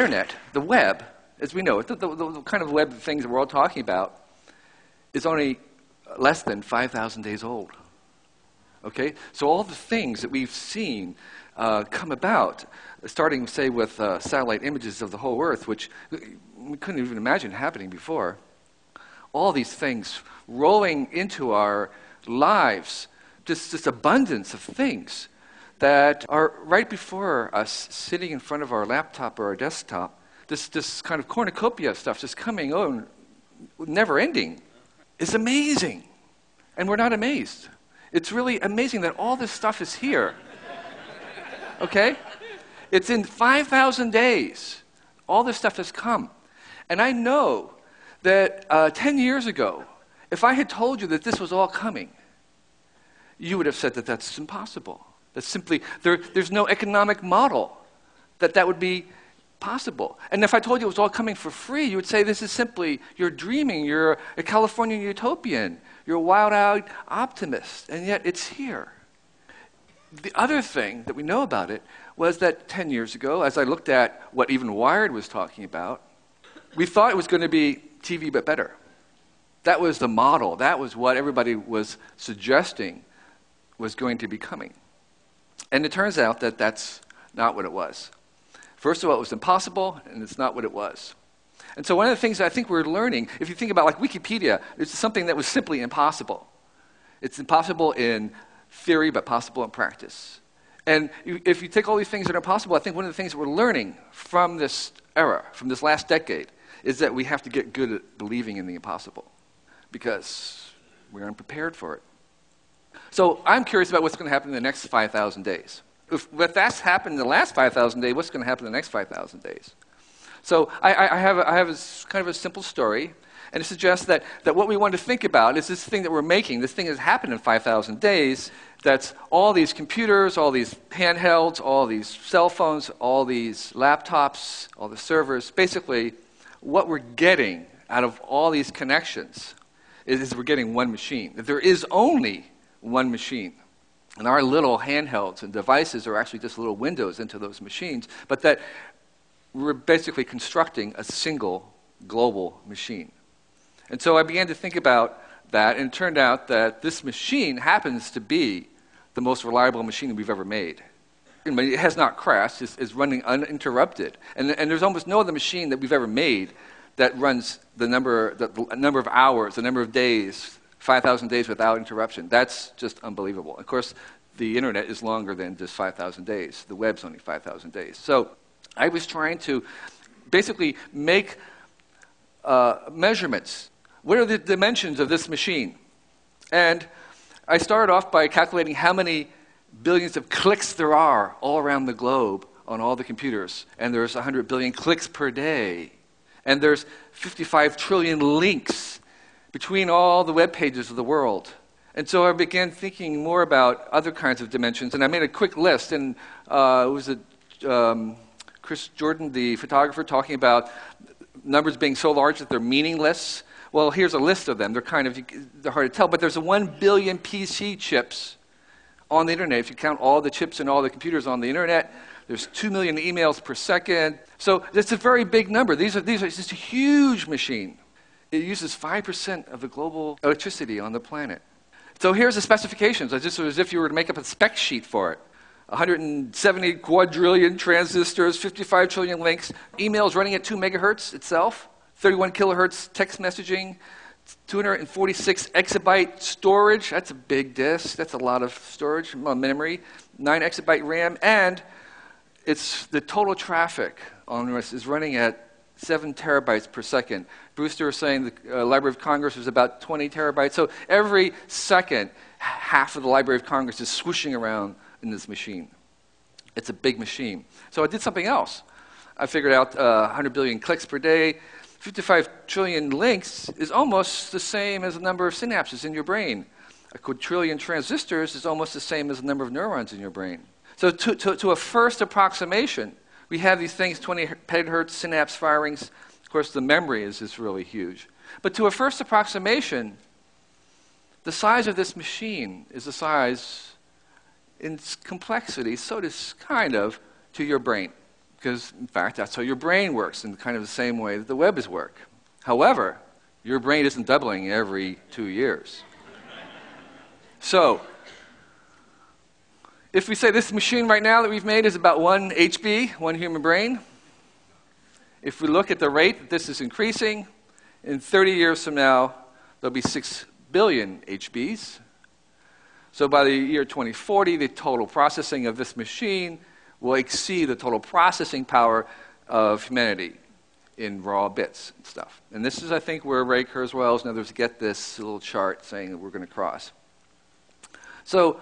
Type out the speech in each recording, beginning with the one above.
internet, the web, as we know it, the kind of web things that we're all talking about, is only less than 5,000 days old. Okay? So all the things that we've seen come about, starting, say, with satellite images of the whole Earth, which we couldn't even imagine happening before, all these things rolling into our lives, just this abundance of things that are right before us, sitting in front of our laptop or our desktop, this kind of cornucopia of stuff just coming on, never ending, is amazing. And we're not amazed. It's really amazing that all this stuff is here. Okay? It's in 5,000 days. All this stuff has come. And I know that 10 years ago, if I had told you that this was all coming, you would have said that that's impossible. That's simply, there's no economic model that would be possible. And if I told you it was all coming for free, you would say this is simply, you're dreaming, you're a Californian utopian, you're a wild-eyed optimist, and yet it's here. The other thing that we know about it was that 10 years ago, as I looked at what even Wired was talking about, we thought it was going to be TV but better. That was the model. That was what everybody was suggesting was going to be coming. And it turns out that that's not what it was. First of all, it was impossible, and it's not what it was. And so one of the things that I think we're learning, if you think about like Wikipedia, it's something that was simply impossible. It's impossible in theory, but possible in practice. And if you take all these things that are impossible, I think one of the things that we're learning from this era, from this last decade, is that we have to get good at believing in the impossible, because we're unprepared for it. So I'm curious about what's going to happen in the next 5,000 days. If that's happened in the last 5,000 days, what's going to happen in the next 5,000 days? So I have kind of a simple story, and it suggests that what we want to think about is this thing that we're making, this thing that's happened in 5,000 days, that's all these computers, all these handhelds, all these cell phones, all these laptops, all the servers. Basically, what we're getting out of all these connections is we're getting one machine. That there is only one machine. And our little handhelds and devices are actually just little windows into those machines, but that we're basically constructing a single global machine. And so I began to think about that, and it turned out that this machine happens to be the most reliable machine we've ever made. It has not crashed, it's running uninterrupted. And there's almost no other machine that we've ever made that runs the number of hours, the number of days, 5,000 days without interruption. That's just unbelievable. Of course, the internet is longer than just 5,000 days. The web's only 5,000 days. So I was trying to basically make measurements. What are the dimensions of this machine? And I started off by calculating how many billions of clicks there are all around the globe on all the computers. And there's 100 billion clicks per day. And there's 55 trillion links between all the web pages of the world. And so I began thinking more about other kinds of dimensions, and I made a quick list, and it was Chris Jordan, the photographer, talking about numbers being so large that they're meaningless. Well, here's a list of them. They're hard to tell, but there's 1 billion PC chips on the internet. If you count all the chips and all the computers on the internet, there's 2 million emails per second. So it's a very big number. These are just a huge machine. It uses 5% of the global electricity on the planet. So here's the specifications, just as if you were to make up a spec sheet for it. 170 quadrillion transistors, 55 trillion links, emails running at 2 megahertz itself, 31 kilohertz text messaging, 246 exabyte storage. That's a big disk. That's a lot of storage, memory, 9 exabyte RAM, and it's the total traffic on this is running at 7 terabytes per second. Brewster was saying the Library of Congress was about 20 terabytes. So every second, half of the Library of Congress is swooshing around in this machine. It's a big machine. So I did something else. I figured out 100 billion clicks per day. 55 trillion links is almost the same as the number of synapses in your brain. A quadrillion transistors is almost the same as the number of neurons in your brain. So to a first approximation, we have these things, 20 petahertz synapse firings. Of course, the memory is really huge. But to a first approximation, the size of this machine is the size in complexity, so it is kind of to your brain. because, in fact, that's how your brain works in kind of the same way that the web is work. However, your brain isn't doubling every 2 years. So, if we say this machine right now that we've made is about 1 HB, 1 human brain, if we look at the rate that this is increasing, in 30 years from now, there'll be 6 billion HBs. So by the year 2040, the total processing of this machine will exceed the total processing power of humanity in raw bits and stuff. And this is, I think, where Ray Kurzweil and others get this little chart saying that we're going to cross. So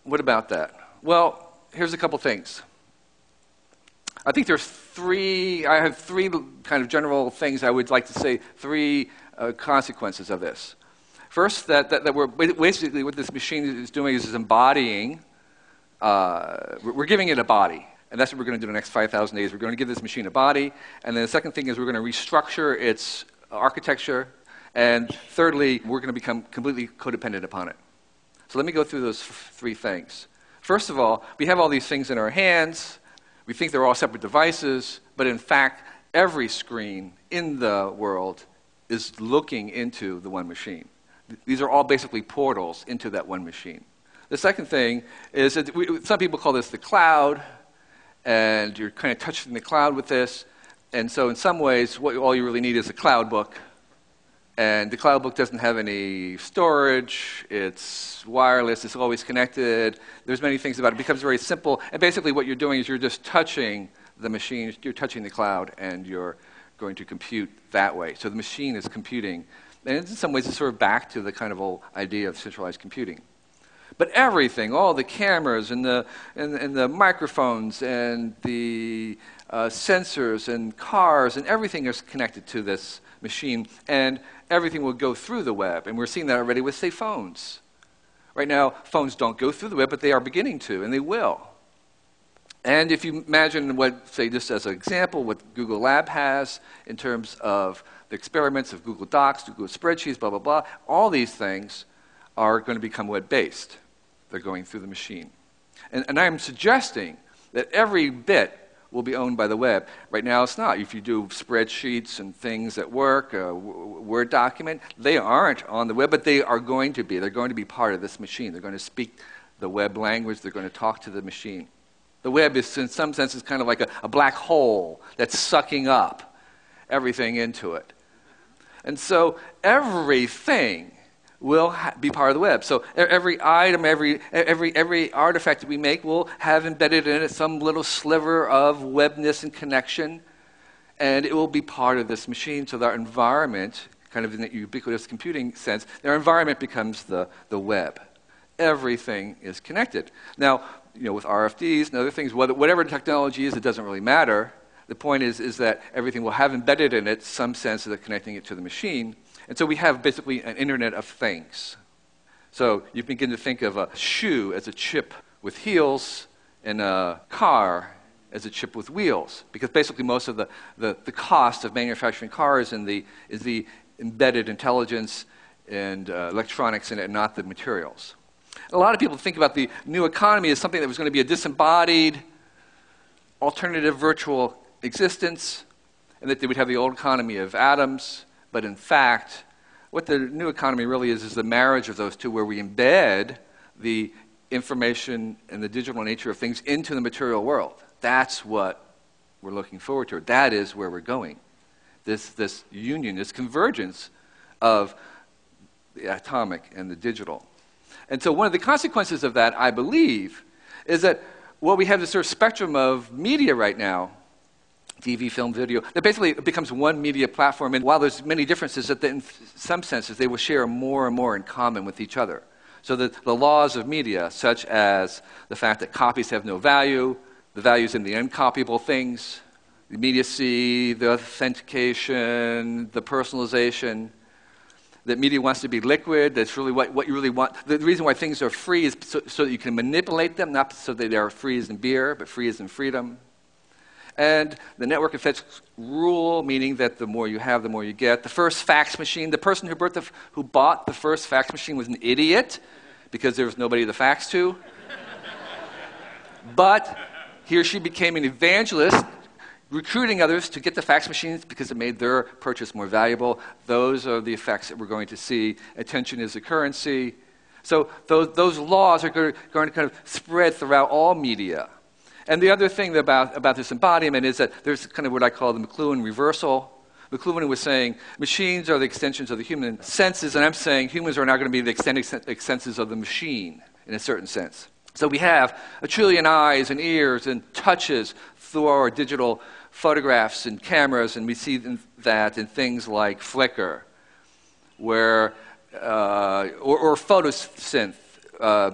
what about that? Well, here's a couple things. I think I have three kind of general things I would like to say, three consequences of this. First, that we're basically what this machine is doing is embodying, we're giving it a body. And that's what we're going to do in the next 5,000 days. We're going to give this machine a body. And then the second thing is we're going to restructure its architecture. And thirdly, we're going to become completely codependent upon it. So let me go through those three things. First of all, we have all these things in our hands. We think they're all separate devices. But in fact, every screen in the world is looking into the one machine. These are all basically portals into that one machine. The second thing is that some people call this the cloud. And you're kind of touching the cloud with this. And so in some ways, all you really need is a cloud book. And the cloud book doesn't have any storage. It's wireless. It's always connected. There's many things about it. It becomes very simple. And basically what you're doing is you're just touching the machine. You're touching the cloud, and you're going to compute that way. So the machine is computing. And in some ways, it's sort of back to the kind of old idea of centralized computing. But everything, all the cameras and the microphones and the sensors and cars and everything is connected to this machine, and everything will go through the web. And we're seeing that already with, say, phones. Right now, phones don't go through the web, but they are beginning to, and they will. And if you imagine what, say, just as an example, what Google Lab has in terms of the experiments of Google Docs, Google Spreadsheets, blah, blah, blah, all these things are going to become web-based. They're going through the machine. And I'm suggesting that every bit will be owned by the web. Right now it's not. If you do spreadsheets and things at work, a Word document, they aren't on the web, but they are going to be. They're going to be part of this machine. They're going to speak the web language. They're going to talk to the machine. The web is, in some sense, is kind of like a black hole that's sucking up everything into it. And so everything will be part of the web. So every item, every artifact that we make will have embedded in it some little sliver of webness and connection, and it will be part of this machine. So our environment, kind of in the ubiquitous computing sense, their environment becomes the web. Everything is connected. Now, with RFDs and other things, whatever the technology is, it doesn't really matter. The point is that everything will have embedded in it some sense of connecting it to the machine. And so we have basically an Internet of Things. So you begin to think of a shoe as a chip with heels and a car as a chip with wheels, because basically most of the cost of manufacturing cars is the embedded intelligence and electronics in it, and not the materials. A lot of people think about the new economy as something that was going to be a disembodied, alternative virtual existence, and that they would have the old economy of atoms. But in fact, what the new economy really is the marriage of those two, where we embed the information and the digital nature of things into the material world. That's what we're looking forward to. That is where we're going. This union, this convergence of the atomic and the digital. And so one of the consequences of that, I believe, is that we have this sort of spectrum of media right now, TV, film, video, that basically becomes one media platform. And while there's many differences, that in some senses they will share more and more in common with each other. So the laws of media, such as the fact that copies have no value, the values in the uncopyable things, the immediacy, the authentication, the personalization, that media wants to be liquid, that's really what you really want. The reason why things are free is so that you can manipulate them, not so that they are free as in beer, but free as in freedom. And the network effects rule, meaning that the more you have, the more you get. The first fax machine, the person who bought the first fax machine was an idiot because there was nobody to fax to. But he or she became an evangelist, recruiting others to get the fax machines because it made their purchase more valuable. Those are the effects that we're going to see. Attention is a currency. So those laws are going to kind of spread throughout all media. And the other thing about this embodiment is that there's kind of what I call the McLuhan reversal. McLuhan was saying machines are the extensions of the human senses, and I'm saying humans are now going to be the extended senses of the machine in a certain sense. So we have a trillion eyes and ears and touches through our digital photographs and cameras, and we see that in things like Flickr, where or Photosynth,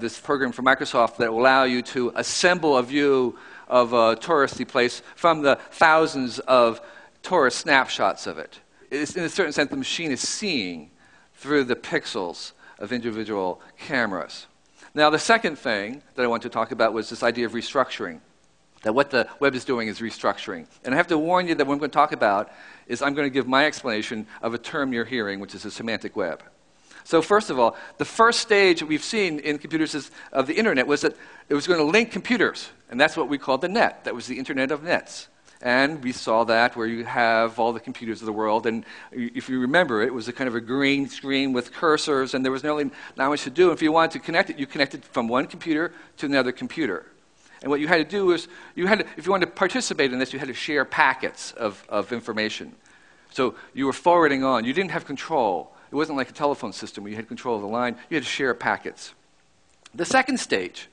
this program from Microsoft that will allow you to assemble a view of a touristy place from the thousands of tourist snapshots of it. It's, in a certain sense, the machine is seeing through the pixels of individual cameras. Now, the second thing that I want to talk about was this idea of restructuring, that what the web is doing is restructuring. And I have to warn you that what I'm going to talk about is I'm going to give my explanation of a term you're hearing, which is a semantic web. So first of all, the first stage that we've seen in computers of the internet was that it was going to link computers, and that's what we called the net. That was the internet of nets. And we saw that where you have all the computers of the world, and if you remember, it was a kind of a green screen with cursors, and there was not much to do. If you wanted to connect it, you connected from one computer to another computer. And what you had to do was, if you wanted to participate in this, you had to share packets of information. So you were forwarding on. You didn't have control. It wasn't like a telephone system where you had control of the line. You had to share packets. The second stage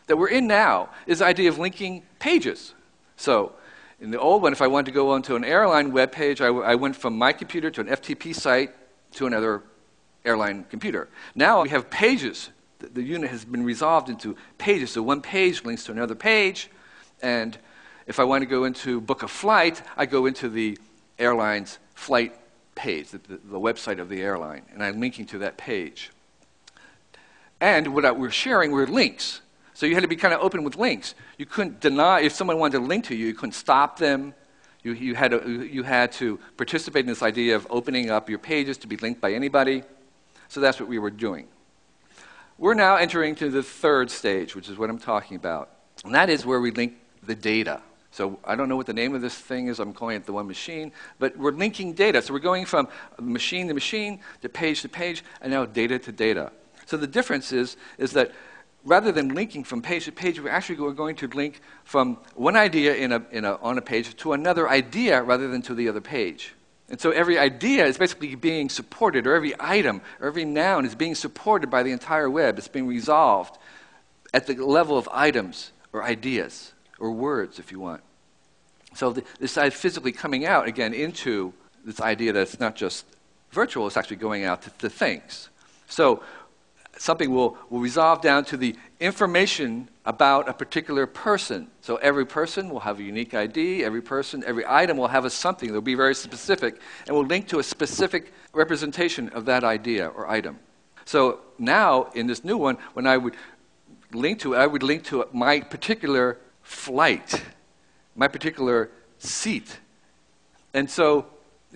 that we're in now is the idea of linking pages. So in the old one, if I wanted to go onto an airline web page, I went from my computer to an FTP site to another airline computer. Now we have pages. The unit has been resolved into pages. So one page links to another page. And if I want to go into book a flight, I go into the airline's flight page, the website of the airline, and I'm linking to that page. And what we're sharing were links. So you had to be kind of open with links. You couldn't deny, if someone wanted to link to you, you couldn't stop them. You had to participate in this idea of opening up your pages to be linked by anybody. So that's what we were doing. We're now entering to the third stage, which is what I'm talking about. And that is where we link the data. So I don't know what the name of this thing is. I'm calling it the one machine. But we're linking data. So we're going from machine to machine, to page, and now data to data. So the difference is that rather than linking from page to page, we're going to link from one idea on a page to another idea rather than to the other page. And so every idea is basically being supported, or every item, or every noun is being supported by the entire web. It's being resolved at the level of items or ideas or words, if you want. So this is physically coming out, again, into this idea that it's not just virtual, it's actually going out to things. So something will resolve down to the information about a particular person. So every person will have a unique ID. Every item will have a something. They'll be very specific and will link to a specific representation of that idea or item. So now, in this new one, when I would link to it, I would link to my particular flight, my particular seat. And so,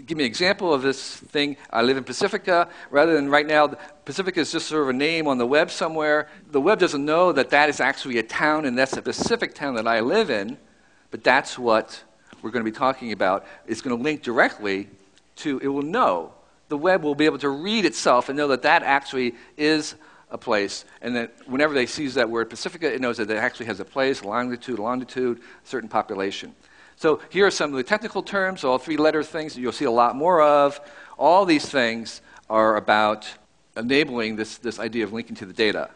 give me an example of this thing. I live in Pacifica. Rather than right now, Pacifica is just sort of a name on the web somewhere. The web doesn't know that that is actually a town, and that's a specific town that I live in. But that's what we're going to be talking about. It's going to link directly to, it will know. The web will be able to read itself and know that that actually is a place. And that whenever they sees that word Pacifica, it knows that it actually has a place, longitude, certain population. So here are some of the technical terms, all three-letter things that you'll see a lot more of. All these things are about enabling this idea of linking to the data.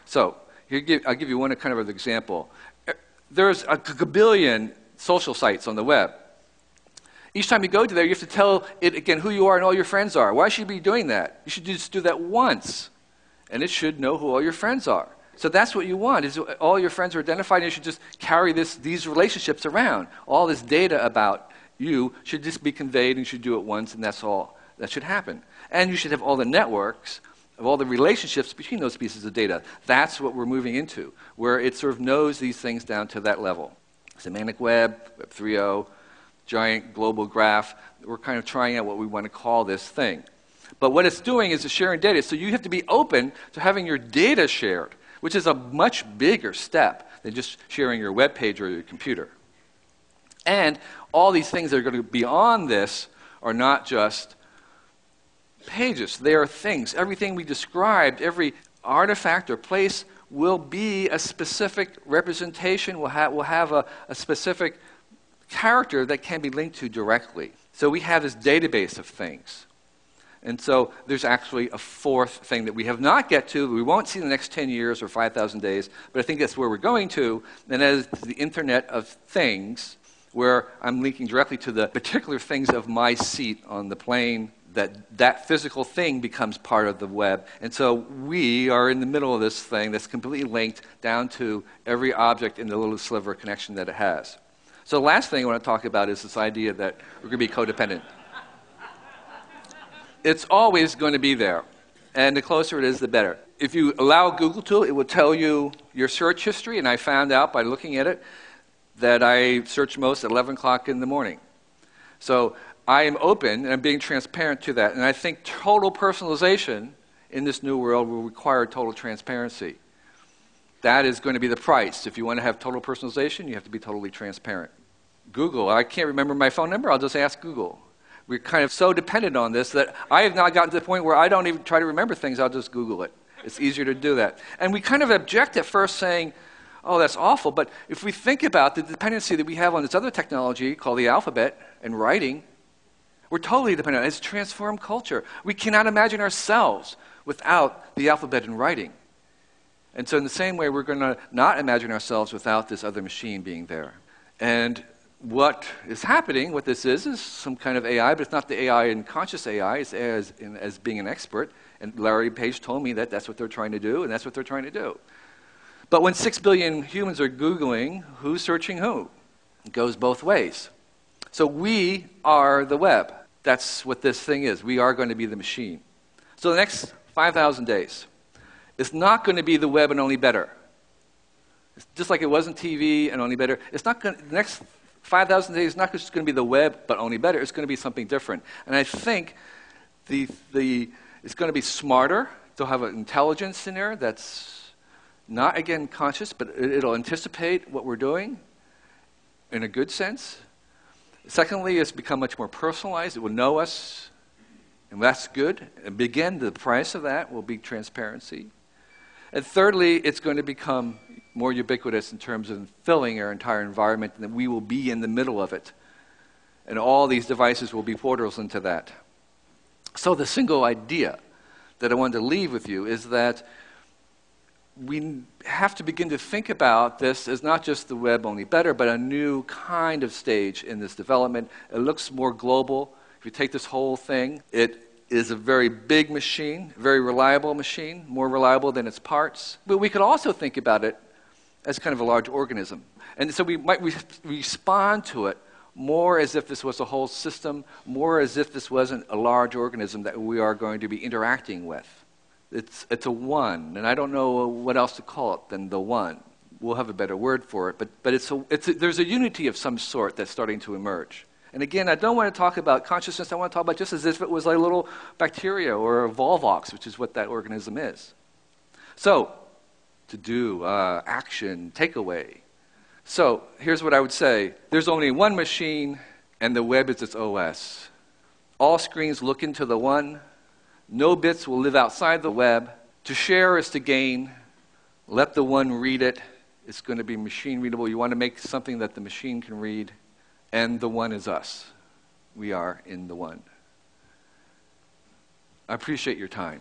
So I'll give you one kind of an example. There's a gabillion social sites on the web. Each time you go to there, you have to tell it again who you are and all your friends are. Why should you be doing that? You should just do that once, and it should know who all your friends are. So that's what you want, is all your friends are identified, and you should just carry these relationships around. All this data about you should just be conveyed, and you should do it once, and that's all that should happen. And you should have all the networks of all the relationships between those pieces of data. That's what we're moving into, where it sort of knows these things down to that level. Semantic web, Web 3.0, giant global graph. We're kind of trying out what we want to call this thing. But what it's doing is it's sharing data. So you have to be open to having your data shared, which is a much bigger step than just sharing your web page or your computer. And all these things that are going to be on this are not just pages. They are things. Everything we described, every artifact or place will be a specific representation, will have a specific character that can be linked to directly. So we have this database of things. And so there's actually a fourth thing that we have not get to, we won't see in the next 10 years or 5,000 days, but I think that's where we're going to, and that is the Internet of Things, where I'm linking directly to the particular things of my seat on the plane, that physical thing becomes part of the web. And so we are in the middle of this thing that's completely linked down to every object in the little sliver of connection that it has. So the last thing I want to talk about is this idea that we're going to be codependent. It's always going to be there. And the closer it is, the better. If you allow Google to, it will tell you your search history, and I found out by looking at it that I search most at 11 o'clock in the morning. So I am open, and I'm being transparent to that. And I think total personalization in this new world will require total transparency. That is going to be the price. If you want to have total personalization, you have to be totally transparent. Google, I can't remember my phone number, I'll just ask Google. We're kind of so dependent on this that I have now gotten to the point where I don't even try to remember things, I'll just Google it. It's easier to do that. And we kind of object at first saying, oh, that's awful, but if we think about the dependency that we have on this other technology called the alphabet and writing, we're totally dependent. It's transformed culture. We cannot imagine ourselves without the alphabet and writing. And so in the same way, we're going to not imagine ourselves without this other machine being there. And what is happening, what this is some kind of AI, but it's not the AI in conscious AI, it's AI as being an expert. And Larry Page told me that that's what they're trying to do, and that's what they're trying to do. But when 6 billion humans are Googling, who's searching who? It goes both ways. So we are the web. That's what this thing is. We are going to be the machine. So the next 5,000 days, it's not going to be the web and only better. It's just like it wasn't TV and only better. It's not going to, the next 5,000 days is not just going to be the web but only better. It's going to be something different. And I think it's going to be smarter. They'll have an intelligence in there that's not, again, conscious, but it'll anticipate what we're doing in a good sense. Secondly, it's become much more personalized. It will know us, and that's good. And again, the price of that will be transparency. And thirdly, it's going to become more ubiquitous in terms of filling our entire environment, and that we will be in the middle of it. And all these devices will be portals into that. So the single idea that I wanted to leave with you is that we have to begin to think about this as not just the web only better, but a new kind of stage in this development. It looks more global. If you take this whole thing, it is a very big machine, very reliable machine, more reliable than its parts. But we could also think about it as kind of a large organism. And so we might respond to it more as if this was a whole system, more as if this wasn't a large organism that we are going to be interacting with. It's a one, and I don't know what else to call it than the one. We'll have a better word for it, but there's a unity of some sort that's starting to emerge. And again, I don't want to talk about consciousness. I want to talk about just as if it was like a little bacteria or a Volvox, which is what that organism is. So, to do, action, takeaway. So, here's what I would say. There's only one machine, and the web is its OS. All screens look into the one. No bits will live outside the web. To share is to gain. Let the one read it. It's going to be machine readable. You want to make something that the machine can read. And the one is us. We are in the one. I appreciate your time.